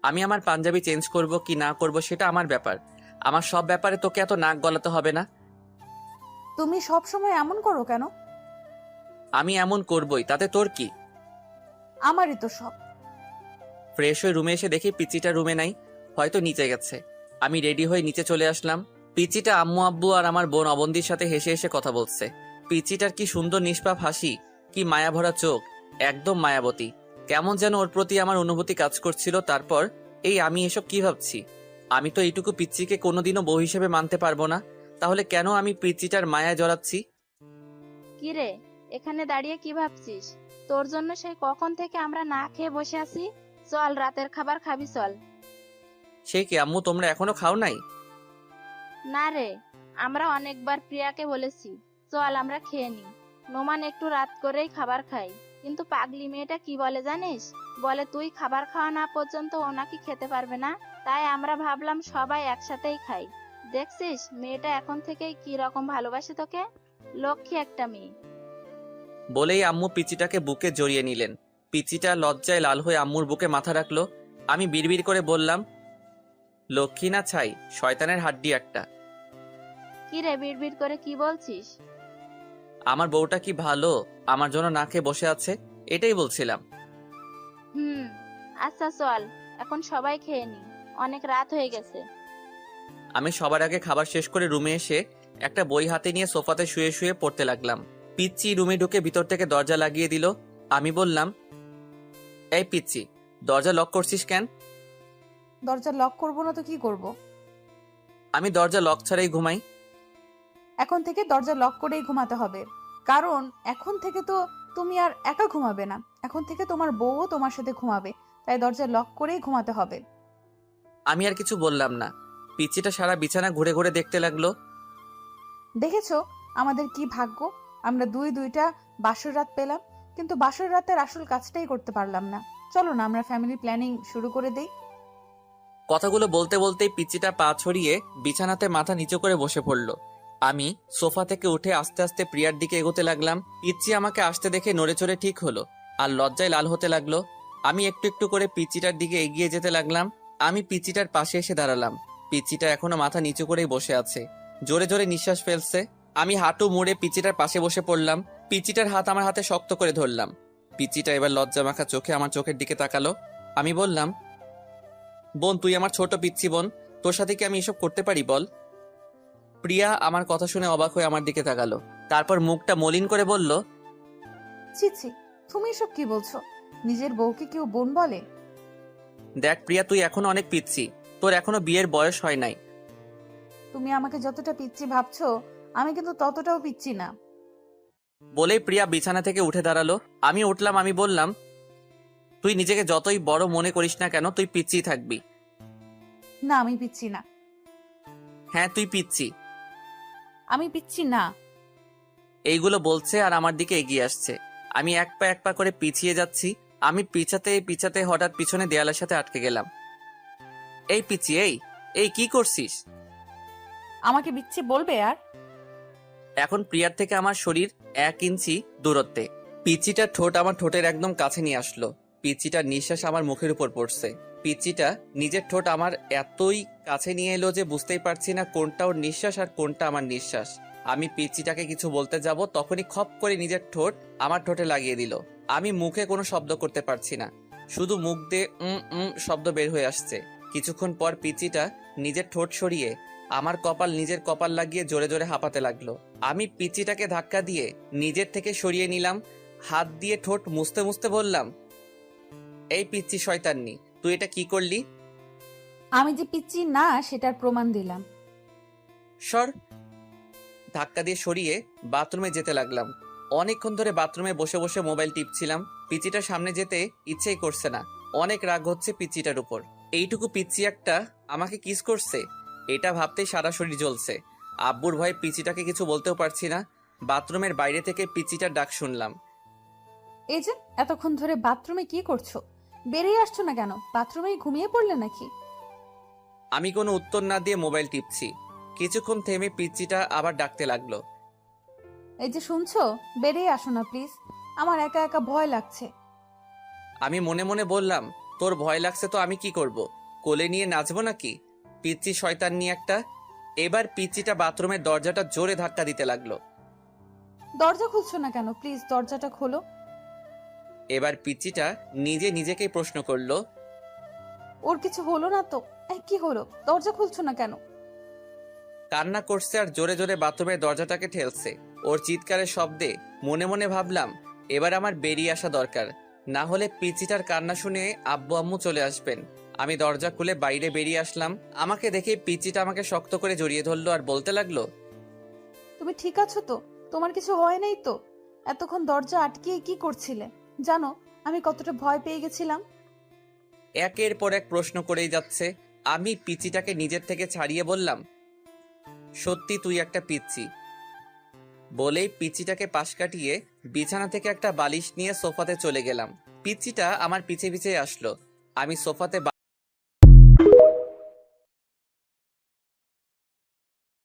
আমি আমার পাঞ্জাবি চেঞ্জ করব কি না করব সেটা আমার ব্যাপার। আমার সব ব্যাপারে তোকে এত নাক গলাতে হবে না। তুমি সব সময় এমন করো কেন? আমি এমন করবই, তাতে তোর কি? আমারই তো সব। ফ্রেশ হয়ে রুমে এসে দেখি পিচিটা রুমে নাই, হয়তো নিচে গেছে। আমি রেডি হয়ে নিচে চলে আসলাম। পিচিটা আম্মু আব্বু আর আমার বোন অবন্তীর সাথে হেসে হেসে কথা বলছে। পিচিটার কি সুন্দর নিষ্পাপ হাসি, কি মায়াভরা চোখ, একদম মায়াবতী। কেমন যেন ওর প্রতি আমার অনুভূতি কাজ করছিল। তারপর আমি এসব কি ভাবছি? আমি তো এইটুকু পিচ্চিকে কোনোদিনও বউ হিসেবে মানতে পারবো না, তাহলে কেন আমি পিচ্চিটার মায়ায় জড়াচ্ছি? কিরে, এখানে দাঁড়িয়ে কি ভাবছিস? তোর জন্য সেই কখন থেকে আমরা না খেয়ে বসে আছি। চল, রাতের খাবার খাবি, চল। সে কি আম্মু, তোমরা এখনো খাও নাই? না রে, আমরা অনেকবার প্রিয়াকে বলেছি চল আমরা খেয়ে নি। নোমান একটু রাত করেই খাবার খাই, কিন্তু পাগলি মেয়েটা কি বলে জানিস? বলে তুই খাবার খাওয়া না পর্যন্ত ও নাকি খেতে পারবে না। তাই আমরা ভাবলাম সবাই একসাথেই খাই। দেখছিস মেয়েটা এখন থেকেই কি রকম ভালোবাসে তোকে। লক্ষ্মী একটা মেয়ে। বলেই আম্মু পিচিটাকে বুকে জড়িয়ে নিলেন। পিচিটা লজ্জায় লাল হয়ে আম্মুর বুকে মাথা রাখলো। আমি বিড়বিড় করে বললাম, লক্ষ্মী না ছাই, শয়তানের হাড্ডি একটা। কি রে, বিড়বিড় করে কি বলছিস? আমার বউটা কি ভালো, আমার জন্য না খেয়ে বসে আছে, এটাই বলছিলাম। হুম, আচ্ছা চল, এখন সবাই খেয়ে নি, অনেক রাত হয়ে গেছে। আমি সবার আগে খাবার শেষ করে রুমে এসে একটা বই হাতে নিয়ে সোফাতে শুয়ে শুয়ে পড়তে লাগলাম। পিচ্চি রুমে ঢুকে ভিতর থেকে দরজা লাগিয়ে দিল। আমি বললাম, এই পিচ্চি, দরজা লক করছিস কেন? দরজা লক করবো না তো কি করব? আমি দরজা লক ছাড়াই ঘুমাই। এখন থেকে দরজা লক করেই ঘুমাতে হবে, কারণ এখন থেকে তো তুমি আর একা ঘুমাবে না, এখন থেকে তোমার বউও তোমার সাথে ঘুমাবে, তাই দরজা লক করেই ঘুমাতে হবে। আমি আর কিছু বললাম না। পিচ্চিটা সারা বিছানা ঘুরে ঘুরে দেখতে লাগলো। দেখেছো আমাদের কি ভাগ্য, আমরা দুইটা বাসর রাত পেলাম, কিন্তু বাসর রাতের আসল কাজটাই করতে পারলাম না। চলো না আমরা ফ্যামিলি প্ল্যানিং শুরু করে দেই। কথাগুলো বলতে বলতেই পিচ্চিটা পা ছড়িয়ে বিছানাতে মাথা নিচু করে বসে পড়ল। আমি সোফা থেকে উঠে আস্তে আস্তে প্রিয়ার দিকে এগোতে লাগলাম। পিচ্চি আমাকে আসতে দেখে নড়ে চড়ে ঠিক হলো আর লজ্জায় লাল হতে লাগলো। আমি একটু একটু করে পিচ্চিটার দিকে এগিয়ে যেতে লাগলাম। আমি পিচ্চিটার পাশে এসে দাঁড়ালাম। পিচ্চিটা এখনো মাথা নিচু করেই বসে আছে, জোরে জোরে নিঃশ্বাস ফেলছে। আমি হাঁটু মুড়ে পিচ্চিটার পাশে বসে পড়লাম। পিচ্চিটার হাত আমার হাতে শক্ত করে ধরলাম। পিচ্চিটা এবার লজ্জা মাখা চোখে আমার চোখের দিকে তাকালো। আমি বললাম, বোন, তুই আমার ছোট পিচ্চি বোন, তোর সাথে কি আমি এসব করতে পারি বল? প্রিয়া আমার কথা শুনে অবাক হয়ে আমার দিকে তাকালো, তারপর মুখটা মলিন করে বলল, ছি ছি, তুমি এসব কি বলছো? নিজের বউকে কেউ বোন বলে? দেখ প্রিয়া, তুই এখনো অনেক পিচ্চি, তোর এখনো বিয়ের বয়স হয় নাই। তুমি আমাকে যতটা পিচ্ছি ভাবছো, আমি কিন্তু ততটাও পিচ্ছি না। বলেই প্রিয়া বিছানা থেকে উঠে দাঁড়ালো। আমি উঠলাম। আমি বললাম, তুই নিজেকে যতই বড় মনে করিস না কেন, তুই পিচ্চিই থাকবি। না, আমি পিচ্ছি না। হ্যাঁ, তুই পিচ্চি। আমি পিচ্ছি না। এইগুলো বলছে আর আমার দিকে এগিয়ে আসছে। আমি এক পা করে পিছিয়ে যাচ্ছি। আমি পিছাতে পিছাতে হঠাৎ পিছনে দেয়ালের সাথে আটকে গেলাম। এই পিচ্চি, এই এই কি করছিস? আমাকে পিচ্ছি বলবে আর? এখন প্রিয়ার থেকে আমার শরীর 1 ইঞ্চি দূরত্বে। পিচিটার ঠোঁট আমার ঠোঁটের একদম কাছে নিয়ে আসলো। পিচিটার নিঃশ্বাস আমার মুখের উপর পড়ছে। পিচিটা নিজের ঠোঁট আমার এতই কাছে নিয়ে এলো যে বুঝতেই পারছি না কোনটা ওর নিঃশ্বাস আর কোনটা আমার নিঃশ্বাস। আমি পিচিটাকে কিছু বলতে যাব, তখনই খপ করে নিজের ঠোঁট আমার ঠোঁটে লাগিয়ে দিল। আমি মুখে কোনো শব্দ করতে পারছি না, শুধু মুখ দিয়ে শব্দ বের হয়ে আসছে। কিছুক্ষণ পর পিচিটা নিজের ঠোঁট সরিয়ে আমার কপাল নিজের কপাল লাগিয়ে জোরে জোরে হাঁপাতে লাগলো। আমি পিচিটাকে ধাক্কা দিয়ে নিজের থেকে সরিয়ে নিলাম। হাত দিয়ে ঠোঁট মুছতে মুছতে বললাম, এই পিচ্চি শয়তান্নি, তুই এটা কি করলি? আমি যে পিচ্ছি না সেটার প্রমাণ দিলাম। সর। ধাক্কা দিয়ে সরিয়ে বাথরুমে যেতে লাগলাম। অনেকক্ষণ ধরে বাথরুমে বসে বসে মোবাইল টিপছিলাম। পিচিটার সামনে যেতে ইচ্ছেই করছে না। অনেক রাগ হচ্ছে পিচিটার উপর। এইটুকু পিচ্চি একটা আমাকে কিস করছে, এটা ভাবতেই সারা শরীর জ্বলছে। আব্বুর ভয়ে পিচিটাকে কিছু বলতেও পারছি না। বাথরুমের বাইরে থেকে পিচিটার ডাক শুনলাম। এই যে এতক্ষণ ধরে বাথরুমে কি করছো? বেরিয়ে আসছো না কেন? বাথরুমেই ঘুমিয়ে পড়লে নাকি? আমি কোনো উত্তর না দিয়ে মোবাইল টিপছি। কিছুক্ষণ থেমে পিচ্চিটা আবার ডাকতে লাগলো। এই যে শুনছো, বেরিয়ে আসো না প্লিজ, আমার একা একা ভয় লাগছে। আমি মনে মনে বললাম, তোর ভয় লাগছে তো আমি কি করব? কোলে নিয়ে নাচবো নাকি? পিচ্চি শয়তান নিয়ে একটা। এবার পিচ্চিটা বাথরুমের দরজাটা জোরে ধাক্কা দিতে লাগলো। দরজা খুলছো না কেন? প্লিজ দরজাটা খোলো। এবার পিচ্চিটা নিজে নিজেকেই প্রশ্ন করলো, ওর কিছু হলো না তো? কি হলো? দরজা খুলছো না কেন? কান্না করছে আর জোরে জোরে বাথরুমের দরজাটাকে ঠেলছে। ওর চিৎকারের শব্দে মনে মনে ভাবলাম এবার আমার বেরিয়ে আসা দরকার, না হলে পিচিটার কান্না শুনে আব্বু আম্মু চলে আসবেন। আমি দরজা খুলে বাইরে বেরিয়ে আসলাম। আমাকে দেখে পিচিটা আমাকে শক্ত করে জড়িয়ে ধরলো আর বলতে লাগলো, তুমি ঠিক আছো তো? তোমার কিছু হয় নাই তো? এতক্ষণ দরজা আটকিয়ে কি করছিলে? জানো আমি কতটা ভয় পেয়ে গেছিলাম। একের পর এক প্রশ্ন করেই যাচ্ছে। আমি পিচিটাকে নিজের থেকে ছাড়িয়ে বললাম, সত্যি তুই একটা পিচ্চি। বলেই পিচিটাকে পাশ কাটিয়ে বিছানা থেকে একটা বালিশ নিয়ে সোফাতে চলে গেলাম। পিচিটা আমার পিছে পিছে আসলো। আমি সোফাতে